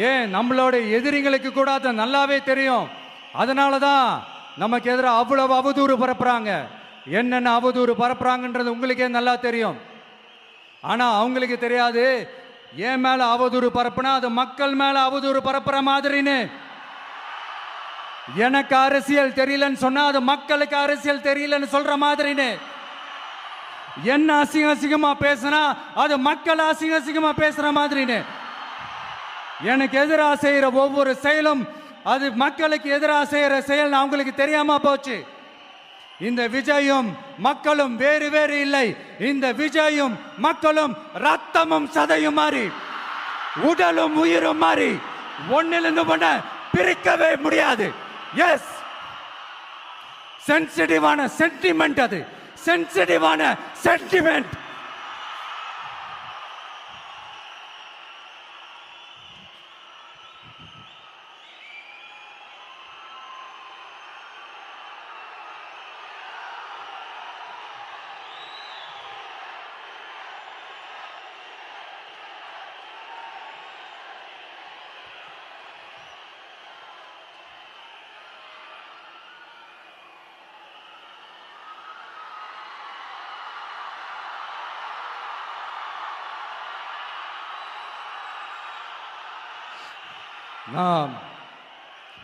ஏன் நம்மளோட எதிரிங்களுக்கு கூட அது நல்லாவே தெரியும். அதனாலதான் நமக்கு எதிராக அவ்வளவு அவதூறு பரப்புறாங்க. என்னென்ன அவதூறு பரப்புறாங்கன்றது உங்களுக்கே நல்லா தெரியும். ஆனா அவங்களுக்கு தெரியாது என் மேல அவதூறு பரப்புனா அது மக்கள் மேல அவதூறு பரப்புற மாதிரின்னு. எனக்கு அரசியல் தெரியலன்னு சொன்னா அது மக்களுக்கு அரசியல் தெரியலன்னு சொல்ற மாதிரின்னு. என்ன அசிங்கமா பேசினா அது மக்கள் அசிங்கமா பேசுற மாதிரின்னு. எனக்கு எதிராக செய்யற ஒவ்வொரு செயலும் அது மக்களுக்கு எதிராக செய்யற செயல் அவங்களுக்கு தெரியாம போச்சு. இந்த விஜயும் மக்களும் வேறு வேறு இல்லை. இந்த விஜயும் மக்களும் ரத்தமும் சதையும் மாறி உடலும் உயிரும் மாறி ஒன்னிலிருந்து ஒண்ண பிரிக்கவே முடியாது. எஸ், சென்சிட்டிவான சென்டிமெண்ட், அது சென்சிட்டிவான சென்டிமெண்ட்.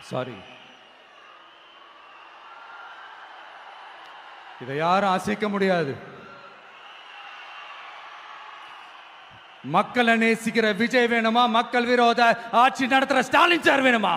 சாரி, இதை யாரும் அசைக்க முடியாது. மக்களை நேசிக்கிற விஜய் வேணுமா? மக்கள் விரோத ஆட்சி நடத்துற ஸ்டாலின் சார் வேணுமா?